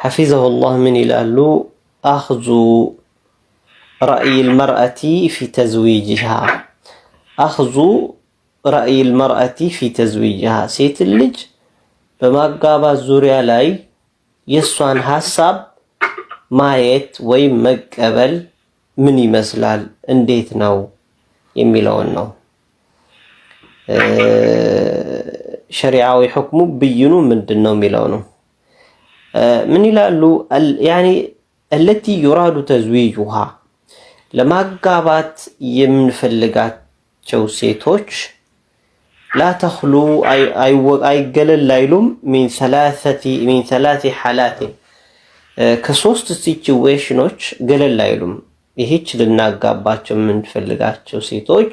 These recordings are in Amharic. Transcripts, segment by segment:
حفظه الله من يلالو أخذ رأي المرأة في تزويجها أخذ رأي المرأة في تزويجها سيت اللج بما قابا الزوريا لاي يسوان حساب ማየት ወይም መቀበል ምን ይመስላል እንዴት ነው የሚለውን ነው ሸሪዓዊ ሁክሙ ብይኑ ምንድነው የሚለው ነው ምን ይላሉ يعني التي يراد تزويجها ለማጋባት የምንፈልጋቸው ሴቶች لا تخلو أي قلل لايلوم من ثلاث حالات ከሶስት ሲቹዌሽኖች ገለል አይሉም ይሄች ልናጋባቸው የምንፈልጋቸው ሴቶች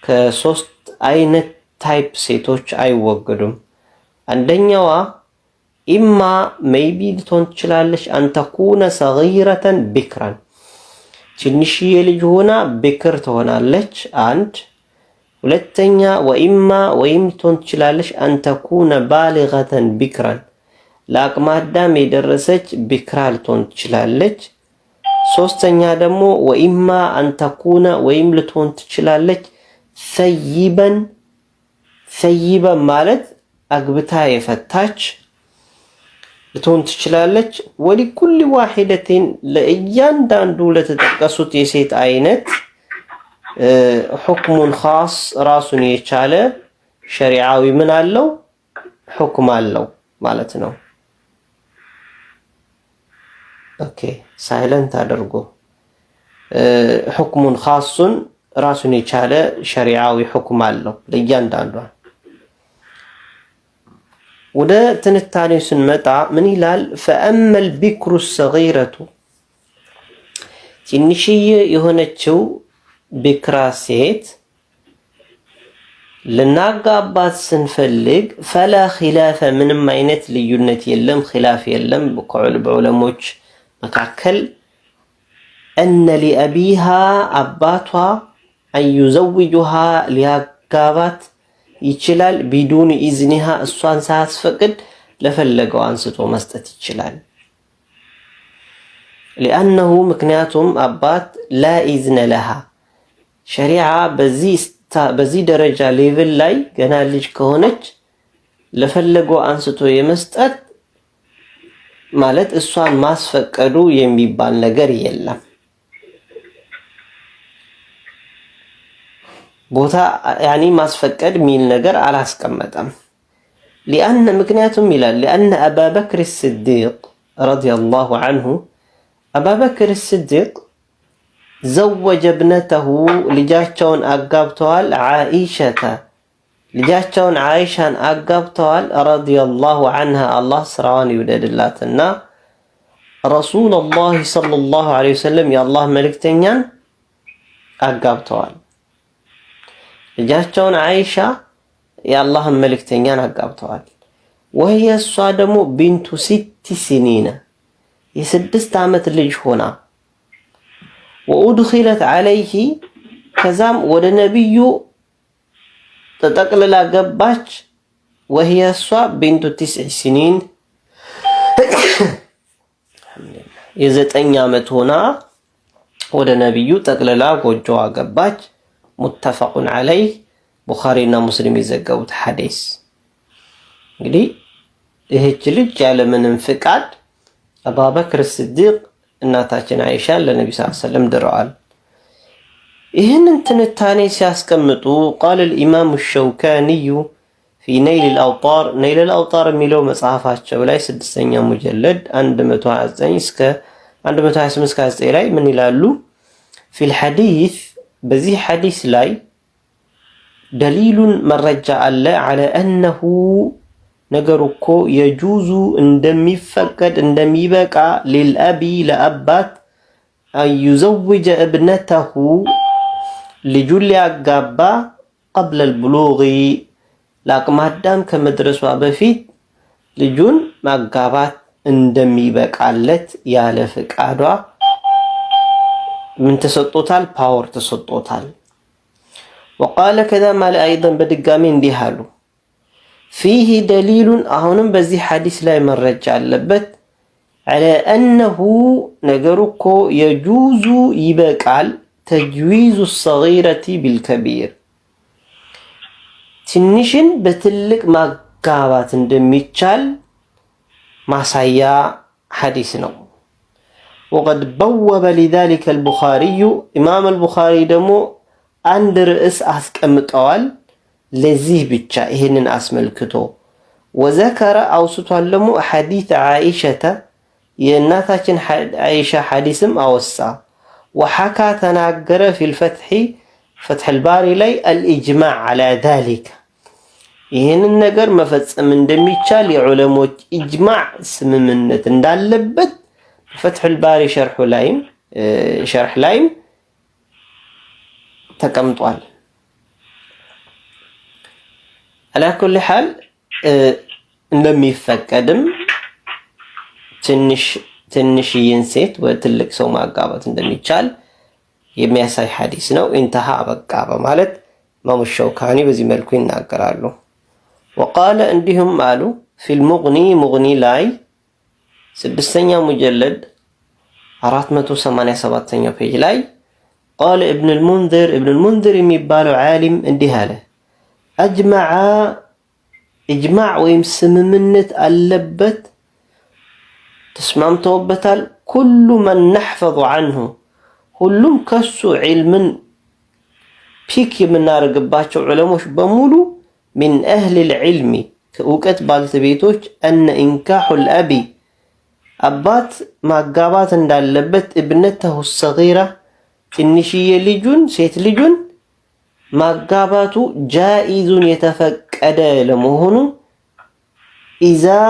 ከሶስት አይነት ታይፕ ሴቶች አይወገዱም አንደኛዋ ኢማ ሜይቢ ልትሆን ትችላለች አንተኩነ ሰጊረተን ቢክራን ትንሽዬ ልጅ ሆና ቢክር ትሆናለች አንድ ሁለተኛ ወኢማ ወይም ልትሆን ትችላለች አንተኩነ ባሊገተን ቢክራን ለአቅመ አዳም የደረሰች ቢክራ ልትሆን ትችላለች ሶስተኛ ደግሞ ወኢማ አንተኩነ ወይም ልትሆን ትችላለች ሰይበን ማለት አግብታ የፈታች ልትሆን ትችላለች ወሊኩል ዋሂደቲን ለእያንዳንዱ ለተጠቀሱት የሴት አይነት ሁክሙን ኻስ ራሱን የቻለ ሸሪዓዊ ምን አለው ሁክም አለው ማለት ነው اوكي ሳይለንት አድርጎ ሁክሙን ኻሱን ራሱን የቻለ ሸሪዓዊ ሁክም አለው ለእያንዳንዱ ወደ ትንታኔው ስንመጣ ምን ይላል فأما البكر الصغيرة ትንሽዬ የሆነችው ቢክራ ሴት لناقابات سنفلق فلا خلاف من ما ينت ليونت يلم خلاف يلم بقول بعلموش مكاكل أن لأبيها أباتها أن يزوجها لياقابات يتشلال بدون إذنها الصوان ساس فقد لفلقوا أنستو مستت يتشلال لأنه مكنياتهم أبات لا إذن لها شريعة በዚህ ደረጃ ሌቭል ላይ ገና ልጅ ከሆነች ለፈለገው አንስቶ የመስጠት ማለት እሷን ማስፈቀዱ የሚባል ነገር የለም ቦታ يعني ማስፈቀድ ሚል ነገር አላስቀመጠም لأن ምክንያቱም ይላል لأن أبا بكر الصديق رضي الله عنه أبا بكر الصديق زوج ابنته لجاچون أقابتوال عائشة لجاچون عائشة أقابتوال رضي الله عنها الله سراني ودد اللاتنا رسول الله صلى الله عليه وسلم يا الله ملك تنيان أقابتوال لجاچون عائشة يا الله ملك تنيان أقابتوال وهي الصادم بنت 6 سنين يسدست عامت اللي هنا وأدخلت عليه كزام ود نبي تتقلل قباش وهي الصاب بنت 9 سنين يزتن عامت هنا ود نبي تقلل قجوا قباش متفق عليه بخارينا مسلم يزقوت حديث قلي ይህች ልጅ ያለ ምንም ፍቃድ አቡበክር الصديق እናታችን አይሻ ለነብዩ ሰለላሁ ዐለይሂ ወሰለም ድረዋል ይህንን ትንታኔ ሲያስቀምጡ قال الامام الشوكاني في نيل الاوطار የሚለው መጽሐፋቸው ላይ 6ኛ ሙጀለድ 129 እስከ 128 እስከ 9 ላይ ምን ይላሉ في الحديث በዚህ ሐዲስ ላይ دليل መረጃ አለ على انه ነገሩኮ የጁዙ እንደሚፈቀድ እንደሚበቃ للأبي ለአባት أن يزوج ابنته ልጁን ሊያጋባ قبل البلوغ ለአቅመ አዳም ከመድረሷ በፊት ልጁን ማጋባት እንደሚበቃለት ያለ ፍቃዷ ምን ተሰጥቶታል ፓወር ተሰጥቶታል وقال كذا مال أيضا بدقامي እንዲህ አሉ فيه دليل أهونم بزي حديث لا مرجع لبت على أنه نجركو يجوز يبقال تجويز الصغيرة بالكبير تنشن بتلك ما قابات اندميتشال ما سايا حديثنا وقد بوب لذلك البخاري إمام البخاري دمو عند رئيس أسكمتوال لذيه بيتشا إهنن أسملكتو وذكر أوسطوال لمو حديث عائشة يناتاكن عائشة حديثم أوسا وحكى تناقر في الفتح فتح الباري لي الإجماع على ذلك ይህንን ነገር መፈጸም እንደሚቻል የዑለሞች ኢጅማዕ ስምምነት እንዳለበት فتح الباري شرح لايم ተቀምጧል على كل حال እንደሚፈቀድም ትንሽዬን ሴት ወትልቅ ሰው ማጋባት እንደሚቻል የሚያሳይ ሐዲስ ነው እንተሃ በቃ በማለት ኢማሙ ሸውካኒ በዚህ መልኩ ይናገራሉ وقال عندهم قالوا في المغني مغني لاي سدستኛ مجلد 487ኛው ፔጅ ላይ قال ابن المنذر የሚባለው ዓሊም እንዲህ አለ اجماع ወይም ስምምነት አለበት ተስማምተውበታል كل من نحفظ عنه ሁሉም ከሱ ዒልምን ፒክ የምናደርግባቸው ዑለሞች በሙሉ من أهل العلم كأوقات بالتبيتوش أن إنكاح الأبي أبات ما قابات اندالبت ابنته الصغيرة النشية لجون سيت لجون ما قاباتو جائز يتفقد لمهنو إذا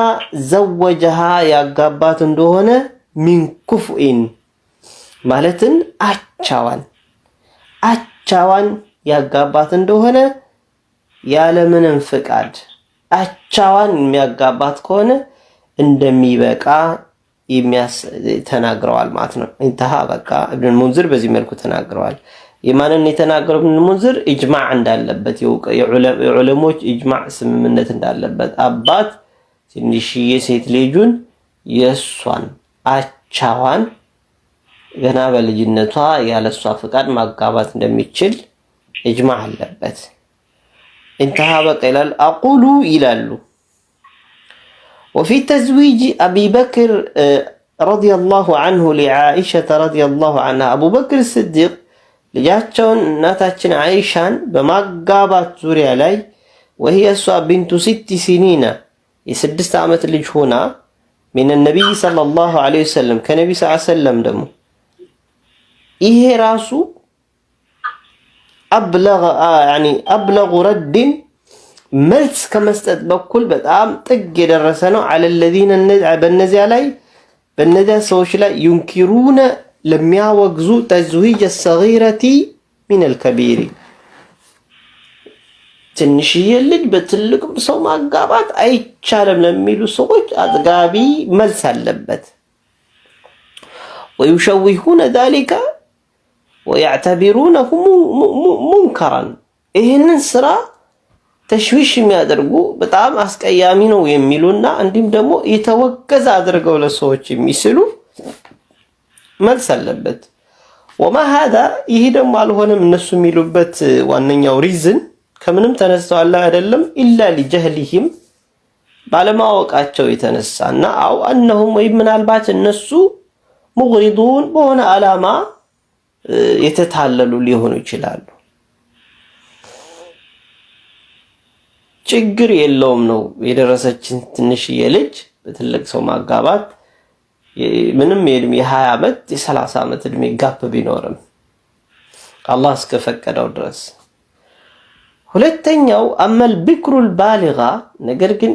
زوجها يا قابات اندوهنا من كفء مالتن أتشاوان يا قابات اندوهنا ያለምንም ፍቃድ አቻዋን የሚያጋባት ከሆነ እንደሚበቃ ተናግረዋል ማለት ነው እንተሃ በቃ ኢብኑ ሙንዚር በዚህ መልኩ ተናግረዋል የማንን የተናገረው ኢብኑ ሙንዚር ኢጅማዕ እንዳለበት የዑለሞች ኢጅማዕ ስምምነት እንዳለበት አባት ትንሽዬ ሴት ልጁን የሷን አቻዋን ገና በልጅነቷ ያለሷ ፍቃድ ማጋባት እንደሚችል ኢጅማዕ አለበት انتهى بقى أقول إلى وفي تزويج أبي بكر رضي الله عنه لعائشة رضي الله عنها أبو بكر الصديق لجاتشون ناتاتشن عائشان بما قابت زوري علي وهي بنت 6 سنين يسدست عامة اللجهونا من النبي صلى الله عليه وسلم كنبي صلى الله عليه وسلم دمو إيه راسو أبلغ رد ملس كما استدبكل بتأم تج درسنا على الذين بالنزي علي بالنزي سوش لا ينكرون لم يوجزوا تزويج الصغيرة من الكبير تنشيه اللي بتلكم سو ما قابات أي شارم لميلو سوش أدقابي ملس اللبت ويشوهون ذلك ويعتبرونه منكرا ይሄንን ስራ ተሽዊሽ የሚያደርጉ በጣም አስቀያሚ ነው የሚሉና እንዲም ደግሞ የተወገዘ አድርገው ለሰዎች የሚስሉ መልስ አለበት وما هذا ይሄ ደግሞ አልሆነም እነሱ የሚሉበት ዋነኛው ሪዝን ከምንም ተነስተው አለ አይደለም إلا لجهلهم ባለማወቃቸው የተነሳና አው انهم ወይ ምናልባት እነሱ مغرضون በሆነ አላማ የተታለሉ ሊሆኑ ይችላሉ ችግር የለውም ነው የደረሰችን ትንሽዬ ልጅ በትልቅ ሰው ማጋባት ምንም የእድሜ 20 አመት የ30 አመት እድሜ ጋፕ ቢኖርም አላህ እስከፈቀደው ድረስ ሁለተኛው አመል ቢክሩል ባሊጋ ነገር ግን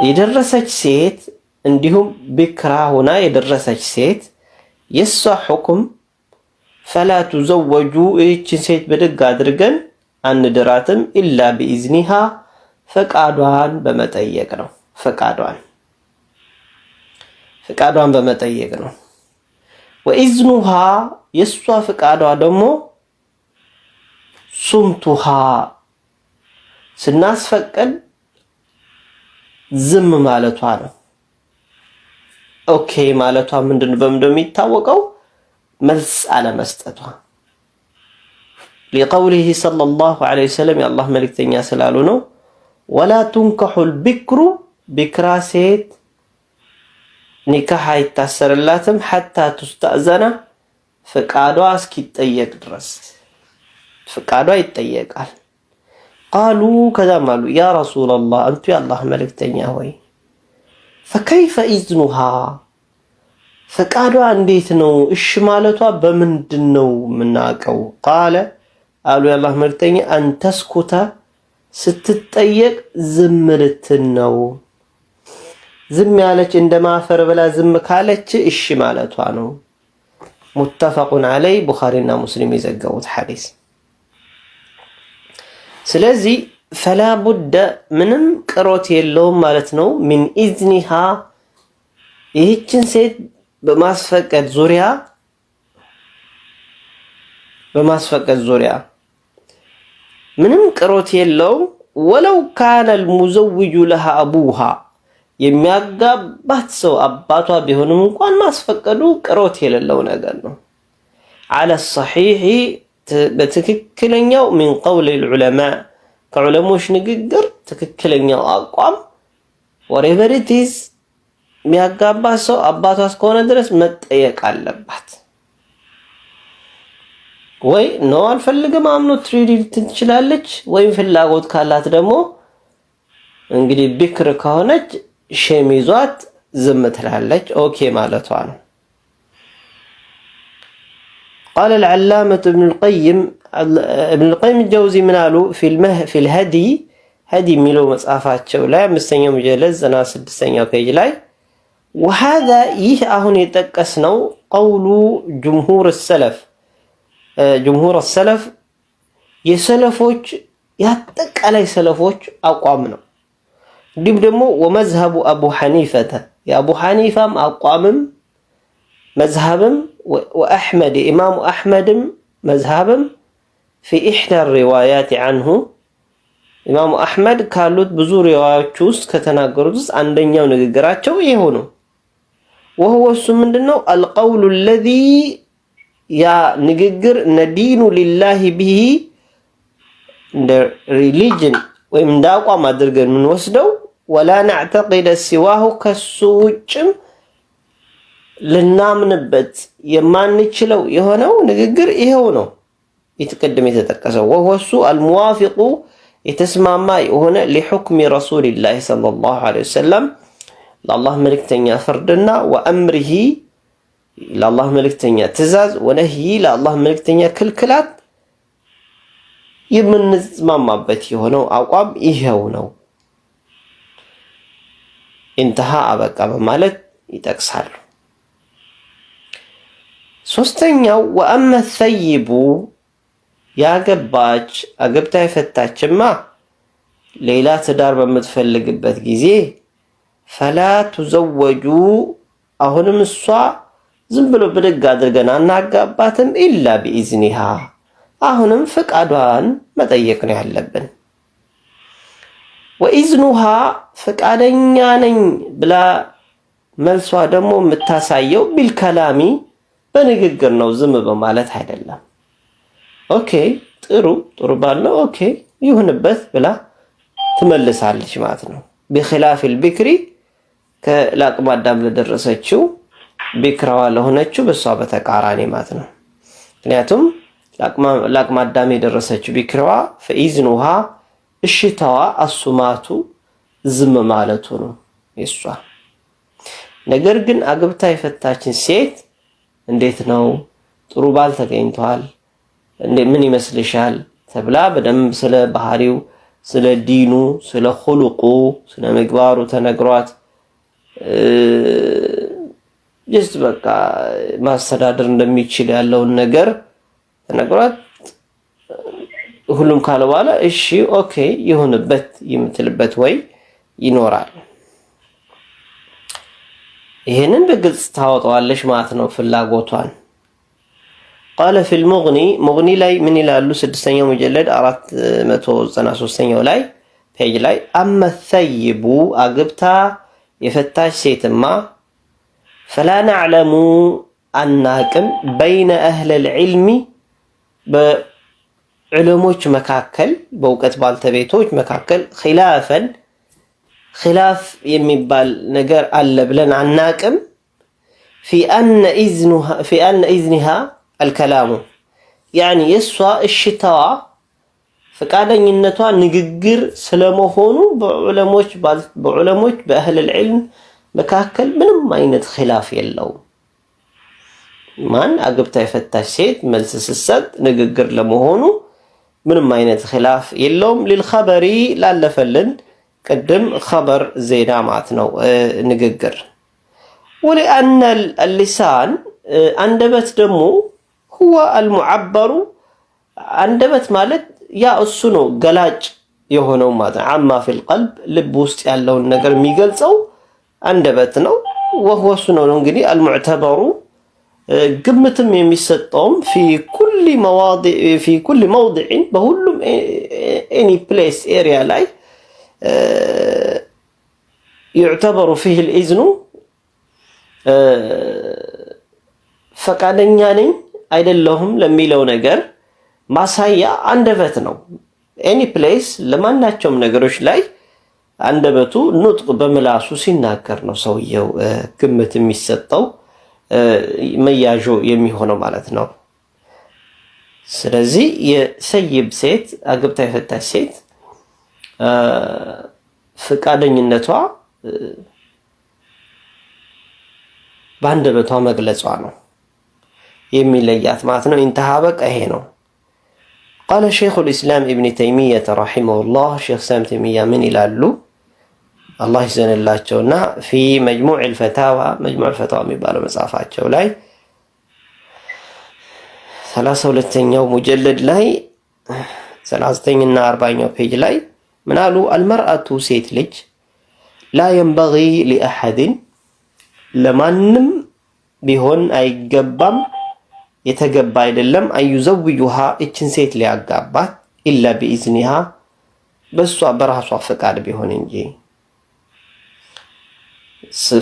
የደረሰች ሴት እንዲሁም ቢክራ ሆና የደረሰች ሴት የሷ ሁክም فلا تزوجوا እቺን ሴት በደግ አድርገን አንድራትም ኢላ بإذنها ፈቃዷን በመጠየቅ ነው ፈቃዷን በመጠየቅ ነው وإذنها የሷ ፈቃዷ ደግሞ ሱምቱሃ ስናስፈቅድ ዝም ማለቷ ነው። ኦኬ ማለቷ ምንድነው? በምንድነው የሚታወቀው? መልስ አለመስጠቷ። لقوله صلى الله عليه وسلم يا الله ملكتኛ ስላሉ ነው ولا تنكح البكر بكرا ሴት ኒካህ አይታሰርላትም حتى تستأذن ፍቃዷ እስኪጠየቅ ድረስ ፍቃዷ ይጠየቃል። قالوا كذا ማሉ يا رسول الله انت يا الله ملكتኛ ሆይ فكيف إذنها ፍቃዷ እንዴት ነው? እሺ ማለቷ በምንድነው ምናቀው? قال አሉ የአላህ መልክተኛ አንተስኩታ ስትጠየቅ ዝም ልትን ነው። ዝም ያለች እንደማፈር ብላ ዝም ካለች እሺ ማለቷ ነው። ሙተፈቁን ዐለይ ቡኻሪና ሙስሊም የዘገቡት ሐዲስ። ስለዚህ ፈላ ቡደ ምንም ቅሮት የለውም ማለት ነው። ሚን ኢዝኒሃ ይህችን ሴት በማስፈቀድ ዙሪያ ምንም ቅሮት የለውም። ወለው ካነ አልሙዘውጁ ለሃ አቡሃ የሚያጋባት ሰው አባቷ ቢሆንም እንኳን ማስፈቀዱ ቅሮት የሌለው ነገር ነው። على الصحيح በትክክለኛው من قول العلماء ከዑለሞች ንግግር ትክክለኛው አቋም whatever it is የሚያጋባት ሰው አባቷ እስከሆነ ድረስ መጠየቅ አለባት። ወይ ነው አልፈልግም አምኖ ትሪዲ ትችላለች። ወይ ፍላጎት ካላት ደግሞ እንግዲህ ቢክር ከሆነች ሸሚዟት ዝም ትላለች። ኦኬ ማለቷ ነው። قال العلامة ابن القيم الجوزي منالو في الهدي هدي ميلو مصحفاቸው ላይ 5ኛው መጀለድ 96ኛው ፔጅ ላይ وهذا ይህ አሁን የተጠቀስነው قول جمهور السلف የሰለፎች ያጠቃላይ ሰለፎች አቋም ነው። እንዲሁም ደግሞ ومذهب ابو حنيفة የአቡ ሐኒፋም አቋምም مذهبም واحمد امام احمدም مذهبም في احدى الروايات عنه امام احمد ካሉት ብዙ ሪዋያዎች ውስጥ ከተናገሩት ውስጥ አንደኛው ንግግራቸው ይሄው ነው። وهو ምንድነው? القول الذي يا ንግግር ندين لله به እንደ ሪሊጅን ወይም እንደ አቋም አድርገን ምን ወስደው ولا نعتقد سواه ከሱጭም ልናምንበት የማንችለው የሆነው ንግግር ይሄው ነው። የተቀደመ የተጠቀሰው وهو الموافق የተስማማ የሆነ لحكم رسول الله صلى الله عليه وسلم ለአላህ መልእክተኛ ፍርድና وامره ለአላህ መልእክተኛ ትእዛዝ ወነህይ ለአላህ መልእክተኛ ክልክላት የምንስማማበት የሆነው አቋም ይሄው ነው። انتهى አበቃ በማለት ይጠቅሳሉ። ሶስተኛው وأما الثيب ያገባች አገብታ የፈታችማ ሌላ ትዳር በምትፈልግበት ጊዜ فلا تزوجوا አሁንም እሷ ዝም ብሎ ብድግ አድርገን አናጋባትም إلا بإذنها አሁንም ፍቃዷን መጠየቅ ነው ያለብን። وإذنها ፍቃደኛ ነኝ ብላ መልሷ ደግሞ የምታሳየው بالكلام በንግግር ነው፣ ዝም በማለት አይደለም። ኦኬ ጥሩ ባለው ኦኬ ይሁንበት ብላ ትመልሳለች ማለት ነው። بخلاف البكر ከላቅመ አዳም ለደረሰችው ቢክራዋ ለሆነችው በሷ በተቃራኒ ማለት ነው። ምክንያቱም ላቅመ አዳም የደረሰችው ቢክራዋ فإذنها እሽታዋ አሱማቱ ዝም ማለቱ ነው የሷ። ነገር ግን አግብታ የፈታችን ሴት እንዴት ነው ጥሩ ባል ተገኝቷል ምን ይመስልሻል ተብላ በደንብ ስለ ባህሪው ስለ ዲኑ ስለ ኹሉቁ ስለ ምግባሩ ተነግሯት ጀስት በቃ ማስተዳደር እንደሚችል ያለውን ነገር ተነግሯት ሁሉም ካለ በኋላ እሺ ኦኬ ይሁንበት የምትልበት ወይ ይኖራል። ይሄንን በግልጽ ታወጣዋለሽ ማለት ነው ፍላጎቷን። قال في المغني ላይ ምን ይላሉ? 6ኛው መጀለድ 493ኛው ላይ ፔጅ ላይ አመ ሰይቡ አግብታ የፈታች ሴትማ ፈላ ነዕለሙ አናቅም በይነ አህለል ዒልሚ በዕለሞች መካከል በእውቀት ባልተቤቶች መካከል ኺላፍ የሚባል ነገር አለ ብለን አናቅም ፊ አነ ኢዝኒሃ አልከላሙ ያኒ የእሷ እሽታዋ ፈቃደኝነቷ ንግግር ስለመሆኑ በዑለሞች በአህለል ዒልም መካከል ምንም አይነት ኺላፍ የለውም። ማን አግብታ የፈታች ሴት መልስ ስትሰጥ ንግግር ለመሆኑ ምንም አይነት ኺላፍ የለውም። ሊልኸበሪ ላለፈልን ቅድም ኸበር ዜና ማለት ነው ንግግር። ወሊአነ አልሊሳን አንደበት ደግሞ ሁወ አልሙዐበሩ አንደበት ማለት ያ እሱ ነው ገላጭ የሆነው ማለት ነው። አማ ፊል ቀልብ ልብ ውስጥ ያለውን ነገር የሚገልጸው አንደበት ነው። ወህወ እሱ ነው እንግዲህ አልሙዕተበሩ ግምትም የሚሰጠውም ፊ ኩል መውዲዕን በሁሉም ኤኒ ፕሌስ ኤሪያ ላይ يعتبر فيه الإذن ፈቃደኛ ነኝ አይደለሁም ለሚለው ነገር ማሳያ አንደበት ነው። ኤኒ ፕሌስ ለማናቸውም ነገሮች ላይ አንደበቱ ኑጥቅ በምላሱ ሲናገር ነው ሰውየው ግምት የሚሰጠው መያዦ የሚሆነው ማለት ነው። ስለዚህ የሰይብ ሴት አግብታ የፈታች ሴት ፈቃደኝነቷ በአንደበቷ መግለጿ ነው የሚለያት ማለት ነው። ኢንተሃ በቃ ይሄ ነው። قال شيخ الإسلام ابن تيمية رحمه الله شيخ سام تيمية من ይላሉ አላህ ይዘንላቸውና في مجموع الفتاوى مجموع الفتاوى የሚባለው መጽሐፋቸው ላይ 32ኛው ሙጀለድ ላይ 39ና 40ኛው ፔጅ ላይ ምን አሉ? المرأة ሴት ልጅ لا ينبغي لأحد ለማንም ቢሆን አይገባም የተገባ አይደለም አዩዘውጁሃ እችን ሴት ሊያጋባት ኢላ ቢኢዝኒሃ በሷ በራሷ ፍቃድ ቢሆን እንጂ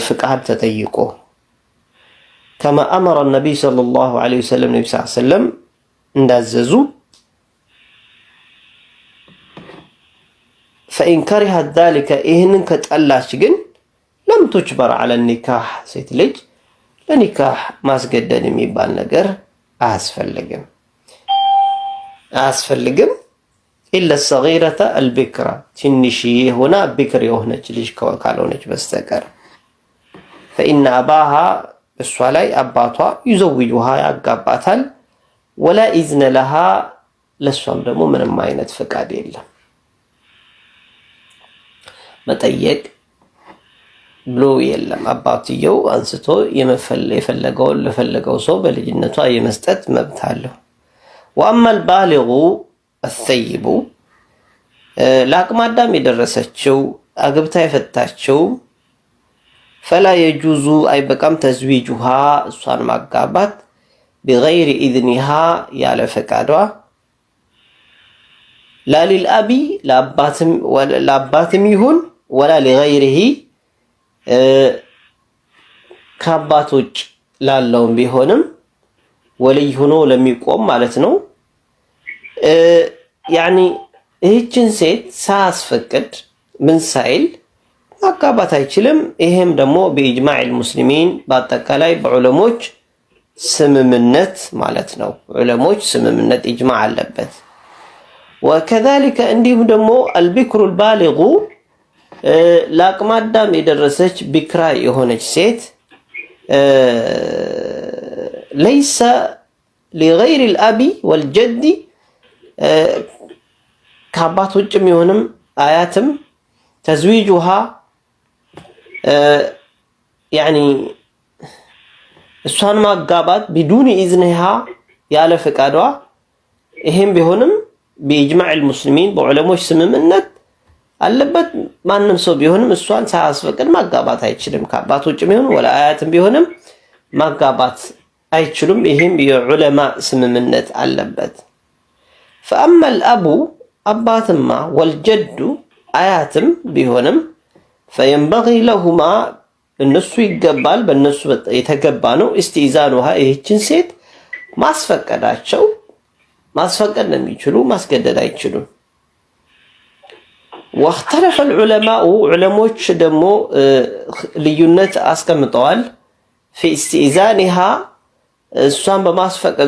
ፍቃድ ተጠይቆ كما أمر النبي صلى الله عليه وسلم ነብዩ ሰለላሁ ዐለይሂ ወሰለም እንዳዘዙ فإن كرهت ذلك ይህንን ከጠላች ግን لم تجبر على النكاح ሴት ልጅ ለኒካህ ማስገደድ የሚባል ነገር አያስፈልግም ኢላ الصغيرة البكرة ትንሽዬ ሆና ቢክር የሆነች ልጅ ካልሆነች በስተቀር فإن أباها እሷ ላይ አባቷ ይዘውጁሃ ያጋባታል ولا إذن لها ለሷም ደግሞ ምንም አይነት ፍቃድ የለም መጠየቅ ብሎ የለም። አባትየው አንስቶ ለፈለገው ሰው በልጅነቷ የመስጠት መብት አለው። وأما البالغ الثيب ለአቅመ አዳም የደረሰችው አግብታ የፈታችው فلا يجوز አይበቃም تزويجها እሷን ማጋባት بغير إذنها ያለ ፈቃዷ لا للأبي ለአባትም ይሁን ولا لغيره ከአባት ውጭ ላለውም ቢሆንም ወልይ ሆኖ ለሚቆም ማለት ነው። ያኒ ይህችን ሴት ሳያስፈቅድ ምን ሳይል ማጋባት አይችልም። ይሄም ደግሞ በኢጅማዕ ሙስሊሚን በአጠቃላይ በዑለሞች ስምምነት ማለት ነው። ዑለሞች ስምምነት ኢጅማዕ አለበት። ወከዛሊከ እንዲሁም ደግሞ አልቢክሩ አልባሊጉ ለአቅመ አዳም የደረሰች ቢክራ የሆነች ሴት ለይሰ لغير الأب والجد ከአባት ውጭም ይሁንም አያትም تزويجها يعني እሷን ማጋባት بدون إذنها ያለ ፈቃዷ ይሄም ቢሆንም በኢጅማዕ ሙስሊሚን በዑለሞች ስምምነት አለበት። ማንም ሰው ቢሆንም እሷን ሳያስፈቅድ ማጋባት አይችልም። ከአባት ውጭም ይሁን ወላ አያትም ቢሆንም ማጋባት አይችሉም። ይሄም የዑለማ ስምምነት አለበት። فأما الأب አባትማ والجد አያትም ቢሆንም فينبغي لهما እነሱ ይገባል በእነሱ የተገባ ነው استئذانها ይህችን ሴት ማስፈቀዳቸው ማስፈቀድ ነው የሚችሉ ማስገደድ አይችሉም واختلف العلماء علماء ደግሞ ልዩነት አስቀምጠዋል في استئذانها እሷን በማስፈቀድ